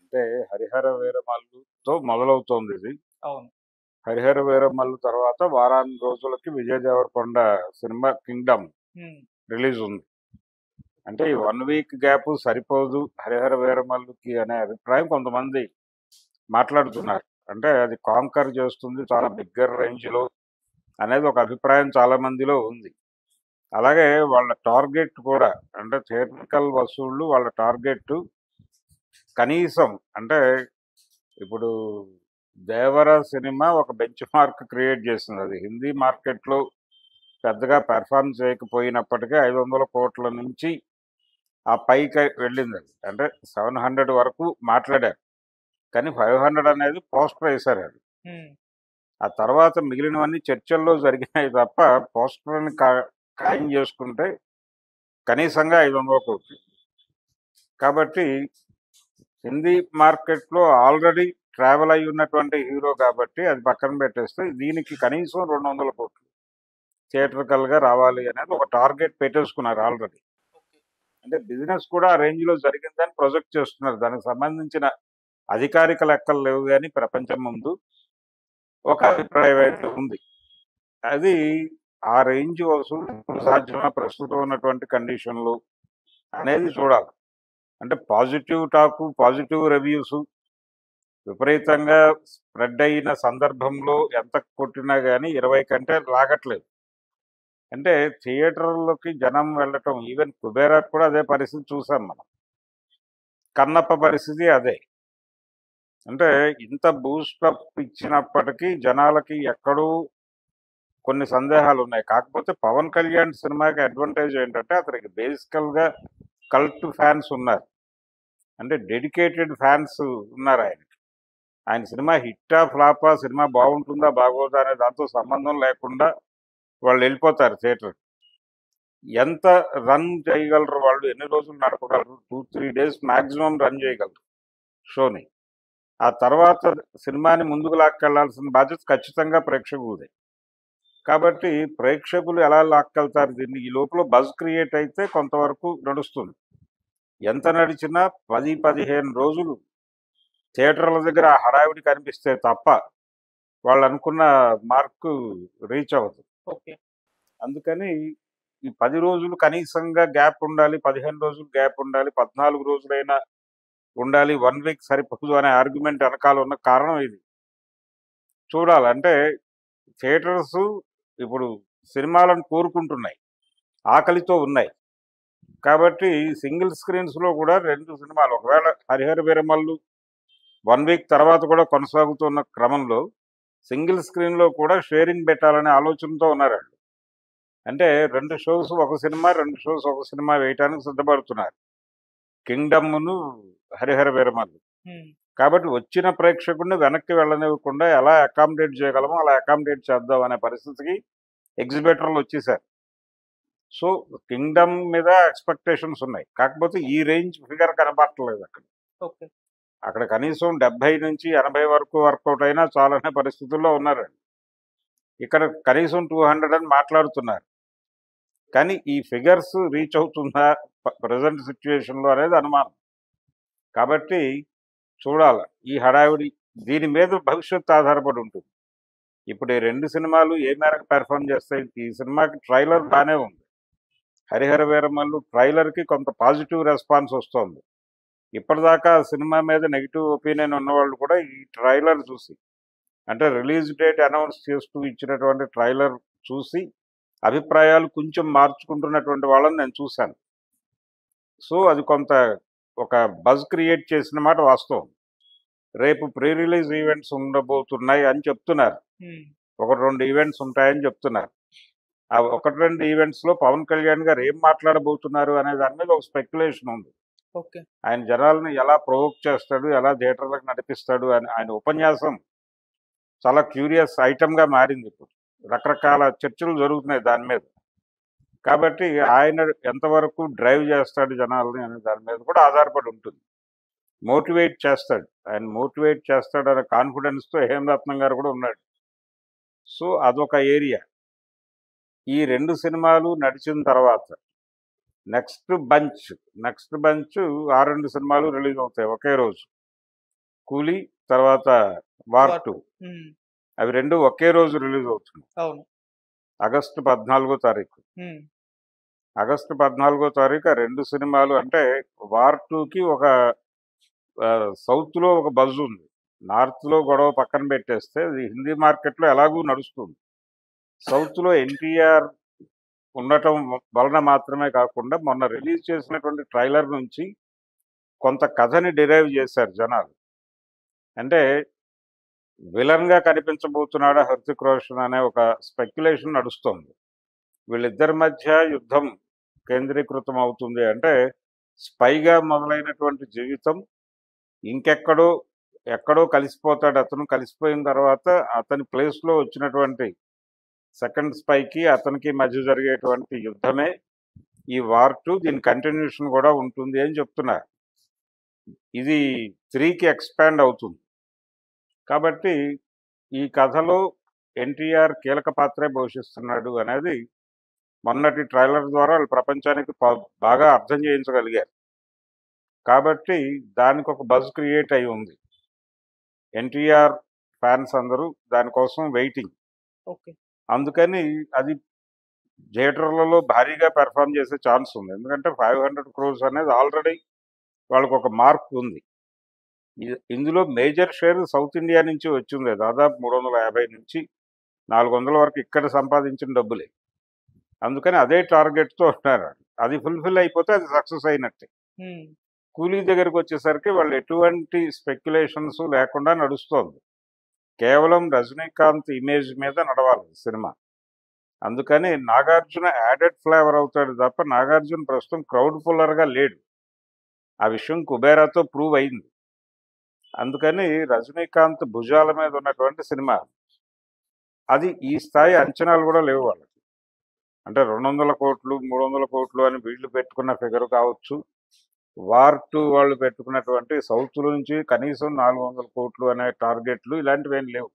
అంటే 'హరిహర వీరమల్లు'తో మొదలవుతోంది ఇది. అవును. 'హరిహర వీరమల్లు' తర్వాత వారాన్ని రోజులకి విజయ్ దేవరకొండ సినిమా 'కింగ్డమ్' హ్మ్. రిలీజ్ ఉంది. అంటే ఈ 1 వీక్ గ్యాప్ సరిపోదు 'హరిహర వీరమల్లు'కి అనే అభిప్రాయం కొంతమంది మాట్లాడుతున్నారు. అంటే అది కాంకర్ చేస్తుంది చాలా బిగ్గర్ రేంజ్‌లో అనేది ఒక అభిప్రాయం చాలా మందిలో ఉంది. అలాగే వాళ్ళ టార్గెట్ కూడా అంటే థియేట్రికల్ వసూళ్ళు వాళ్ళ టార్గెట్ కనీసం అంటే ఇప్పుడు 'దేవర' సినిమా ఒక బెంచ్ మార్క్ క్రియేట్ చేసింది. అది హిందీ మార్కెట్‌లో పెద్దగా పెర్ఫార్మ్ చేయకపోయినప్పటికీ 500 కోట్ల నుంచి ఆ పైకి వెళ్ళిందది. అంటే 700 వరకు మాట్లాడారు. కానీ 500 అనేది పోస్టర్ ఏసారది. హ్మ్. ఆ తర్వాత మిగిలినవన్నీ చర్చల్లో జరిగినాయి తప్ప పోస్టర్‌ని ఖాయం చేసుకుంటే కనీసంగా 500 కోట్లు. కాబట్టి హిందీ మార్కెట్‌లో ఆల్రెడీ ట్రావెల్ అయ్యి ఉన్నటువంటి హీరో కాబట్టి అది పక్కన పెట్టేస్తే దీనికి కనీసం 200 కోట్లు థియేట్రికల్‌గా రావాలి అనేది ఒక టార్గెట్ పెట్టేసుకున్నారు ఆల్రెడీ. ఓకే. అంటే బిజినెస్ కూడా ఆ రేంజ్‌లో జరిగిందని ప్రొజెక్ట్ చేస్తున్నారు. దానికి సంబంధించిన అధికారిక లెక్కలు లేవు గానీ ప్రపంచం ముందు ఒక అభిప్రాయం అయితే ఉంది. అది ఆ రేంజ్ వసూలు సాధ్యమా ప్రస్తుతం ఉన్నటువంటి కండిషన్‌లో అనేది చూడాలి. అంటే పాజిటివ్ టాకు, పాజిటివ్ రివ్యూసు విపరీతంగా స్ప్రెడ్ అయిన సందర్భంలో ఎంత కొట్టినా గానీ 20 కంటే లాగట్లేదు. అంటే థియేటర్‌లోకి జనం వెళ్ళటం ఈవెన్ 'కుబేరా'కి కూడా అదే పరిస్థితి చూసాం మనం. 'కన్నప్ప' పరిస్థితి అదే. అంటే ఇంత బూస్టప్ ఇచ్చినప్పటికీ జనాలకి ఎక్కడో కొన్ని సందేహాలున్నాయి. కాకపోతే 'పవన్ కళ్యాణ్' సినిమాకి అడ్వాంటేజ్ ఏంటంటే అతనికి బేసికల్‌గా కల్ట్ ఫ్యాన్స్ ఉన్నారు. అంటే డెడికేటెడ్ ఫ్యాన్స్ ఉన్నారాయనకి. ఆయన సినిమా హిట్టా? ఫ్లాపా? సినిమా బాగుంటుందా? బాగోదా? అనే దాంతో సంబంధం లేకుండా వాళ్ళెళ్ళిపోతారు థియేటర్‌కి. ఎంత రన్ చేయగలరు వాళ్ళు? ఎన్ని రోజులు నడపగలరు? 2, 3 డేస్ మాక్సిమం రన్ చేయగలరు షోని. ఆ తర్వాత సినిమాని ముందుకు లాక్కెళ్లాల్సిన బాధ్యత ఖచ్చితంగా ప్రేక్షకులదే. కాబట్టి ప్రేక్షకులు ఎలా లాక్కెళ్తారు దీన్ని? ఈ లోపల బజ్ క్రియేట్ అయితే కొంతవరకు నడుస్తుంది. ఎంత నడిచినా 10, 15 రోజులు థియేటర్ల దగ్గర ఆ హడావిడి కనిపిస్తే తప్ప వాళ్ళనుకున్న మార్కు రీచ్ అవ్వదు. ఓకే. అందుకని ఈ 10 రోజులు కనీసంగా గ్యాప్ ఉండాలి. 15 రోజులు గ్యాప్ ఉండాలి. 14 రోజులైనా ఉండాలి. 1 వీక్ సరిపోదు అనే ఆర్గ్యుమెంట్ వెనకాల ఉన్న కారణం ఇది. చూడాలి. అంటే థియేటర్స్ ఇప్పుడు సినిమాలను కోరుకుంటున్నాయి. ఆకలితో ఉన్నాయి. కాబట్టి సింగిల్ స్క్రీన్స్‌లో కూడా 2 సినిమాలు ఒకవేళ 'హరిహర వీరమల్లు' 1 వీక్ తర్వాత కూడా కొనసాగుతున్న క్రమంలో సింగిల్ స్క్రీన్‌లో కూడా షేరింగ్ పెట్టాలనే ఆలోచనతో ఉన్నారాళ్ళు. అంటే 2 షోస్ ఒక సినిమా, 2 షోస్ ఒక సినిమా వేయటానికి సిద్ధపడుతున్నారు. 'కింగ్డమ్‌ను', 'హరిహర వీరమల్లు.' హ్మ్. కాబట్టి వచ్చిన ప్రేక్షకుడిని వెనక్కి వెళ్ళనివ్వకుండా ఎలా అకామిడేట్ చేయగలమో అలా అకామిడేట్ చేద్దాం అనే పరిస్థితికి ఎగ్జిబిటర్లు వచ్చేసారు. సో 'కింగ్డమ్' మీద ఎక్స్‌పెక్టేషన్స్ ఉన్నాయి. కాకపోతే ఈ రేంజ్ ఫిగర్ కనపడట్లేదు అక్కడ. ఓకే. అక్కడ కనీసం 70-80 వరకు వర్కౌట్ అయినా చాలనే పరిస్థితుల్లో ఉన్నారండి. ఇక్కడ కనీసం 200 అని మాట్లాడుతున్నారు. కానీ ఈ ఫిగర్స్ రీచ్ అవుతుందా ప్రెజెంట్ సిట్యుయేషన్‌లో అనేది అనుమానం. కాబట్టి చూడాల. ఈ హడావిడి దీని మీద భవిష్యత్తు ఆధారపడి ఉంటుంది. ఇప్పుడు ఈ 2 సినిమాలు ఏ మేరకు పెర్ఫార్మ్ చేస్తాయి? ఈ సినిమాకి ట్రైలర్ బానే ఉంది. 'హరిహర వీరమల్లు' ట్రైలర్‌కి కొంత పాజిటివ్ రెస్పాన్స్ వస్తోంది. ఇప్పటిదాకా సినిమా మీద నెగెటివ్ ఒపీనియన్ ఉన్నవాళ్ళు కూడా ఈ ట్రైలర్ చూసి అంటే రిలీజ్ డేట్ అనౌన్స్ చేస్తూ ఇచ్చినటువంటి ట్రైలర్ చూసి అభిప్రాయాలు కొంచెం మార్చుకుంటున్నటువంటి వాళ్ళని నేను చూశాను. సో అది కొంత ఒక బజ్ క్రియేట్ చేసిన మాట వాస్తవం. రేపు ప్రీ రిలీజ్ ఈవెంట్స్ ఉండబోతున్నాయి అని చెప్తున్నారు. హ్మ్. 1, 2 ఈవెంట్స్ ఉంటాయని చెప్తున్నారు. ఆ 1, 2 ఈవెంట్స్‌లో పవన్ కళ్యాణ్ గారు ఏం మాట్లాడబోతున్నారు అనే దాని మీద ఒక స్పెక్యులేషన్ ఉంది. ఓకే. ఆయన జనాల్ని ఎలా ప్రొవోక్ చేస్తాడు? ఎలా థియేటర్‌లకు నడిపిస్తాడు? అని ఆయన ఉపన్యాసం చాలా క్యూరియస్ ఐటెమ్‌గా మారిందిప్పుడు. రకరకాల చర్చలు జరుగుతున్నాయి దాని మీద. కాబట్టి ఆయన ఎంతవరకు డ్రైవ్ చేస్తాడు జనాల్ని అనే దాని మీద కూడా ఆధారపడి ఉంటుంది. మోటివేట్ చేస్తాడు. ఆయన మోటివేట్ చేస్తాడనే కాన్ఫిడెన్స్‌తో హేమరత్నం గారు కూడా ఉన్నాడు. సో అదొక ఏరియా. ఈ 2 సినిమాలు నడిచిన తర్వాత నెక్స్ట్ బంచ్ ఆ 2 సినిమాలు రిలీజ్ అవుతాయి ఒకే రోజు. కూలీ, తర్వాత వార్ వార్ 2 2. హ్మ్. అవి 2 ఒకే రోజు రిలీజ్ అవుతున్నాయి. అవును. ఆగస్టు 14 తారీఖు. హ్మ్. ఆగస్టు 14 తారీఖు ఆ 2 సినిమాలు అంటే వార్ 2కి ఒక సౌత్‌లో ఒక బజ్ ఉంది. నార్త్‌లో గొడవ పక్కన పెట్టేస్తే అది హిందీ మార్కెట్‌లో ఎలాగూ నడుస్తుంది. సౌత్‌లో ఎన్టీఆర్ ఉండటం వలన మాత్రమే కాకుండా మొన్న రిలీజ్ చేసినటువంటి ట్రైలర్ నుంచి కొంత కథని డిరైవ్ చేశారు జనాలు. అంటే విలన్‌గా కనిపించబోతున్నాడా 'హృతిక్ రోషన్' అనే ఒక స్పెక్యులేషన్ నడుస్తోంది. వీళ్ళిద్దరి మధ్య యుద్ధం కేంద్రీకృతం అవుతుంది. అంటే స్పైగా మొదలైనటువంటి జీవితం ఇంకెక్కడో, ఎక్కడో కలిసిపోతాడు అతను. కలిసిపోయిన తర్వాత అతని ప్లేస్‌లో వచ్చినటువంటి సెకండ్ స్పైకి, అతనికి మధ్య జరిగేటువంటి యుద్ధమే ఈ వార్ 2. దీని కంటిన్యూషన్ కూడా ఉంటుంది అని చెప్తున్నారు. ఇది 3కి ఎక్స్‌పాండ్ అవుతుంది. కాబట్టి ఈ కథలో ఎన్టీఆర్ కీలక పాత్రే పోషిస్తున్నాడు అనేది మొన్నటి ట్రైలర్ ద్వారా వాళ్ళు ప్రపంచానికి బాగా అర్థం చేయించగలిగారు. కాబట్టి దానికొక బజ్ క్రియేట్ అయి ఉంది. ఎన్టీఆర్ ఫ్యాన్స్ అందరూ దానికోసం వెయిటింగ్. ఓకే. అందుకని అది థియేటర్లలో భారీగా పెర్ఫార్మ్ చేసే ఛాన్స్ ఉంది. ఎందుకంటే 500 క్రోర్స్ అనేది ఆల్రెడీ వాళ్ళకొక మార్క్ ఉంది. ఇందులో మేజర్ షేర్ సౌత్ ఇండియా నుంచి వచ్చింది. దాదాపు 350-400 వరకు ఇక్కడ సంపాదించిన డబ్బులే. అందుకని అదే టార్గెట్‌తో ఉన్నారు. అది ఫుల్‌ఫిల్ అయిపోతే అది సక్సెస్ అయినట్టే. హ్మ్. కూలీ దగ్గరికొచ్చేసరికి వాళ్ళు ఎటువంటి స్పెక్యులేషన్స్ లేకుండా నడుస్తోంది. కేవలం రజనీకాంత్ ఇమేజ్ మీద నడవాలి సినిమా. అందుకని నాగార్జున యాడెడ్ ఫ్లేవర్ అవుతాడు తప్ప నాగార్జున ప్రస్తుతం క్రౌడ్ పుల్లర్‌గా లేడు. ఆ విషయం 'కుబేరా'తో ప్రూవ్ అయింది. అందుకని రజనీకాంత్ భుజాల మీద ఉన్నటువంటి సినిమా. అది ఈ స్థాయి అంచనాలు కూడా లేవు వాళ్ళకి. అంటే 200 కోట్లు, 300 కోట్లు అని వీళ్ళు పెట్టుకున్న ఫిగర్ కావచ్చు. వార్ 2 వాళ్ళు పెట్టుకున్నటువంటి సౌత్ నుంచి కనీసం 400 కోట్లు అనే టార్గెట్లు ఇలాంటివేం లేవు.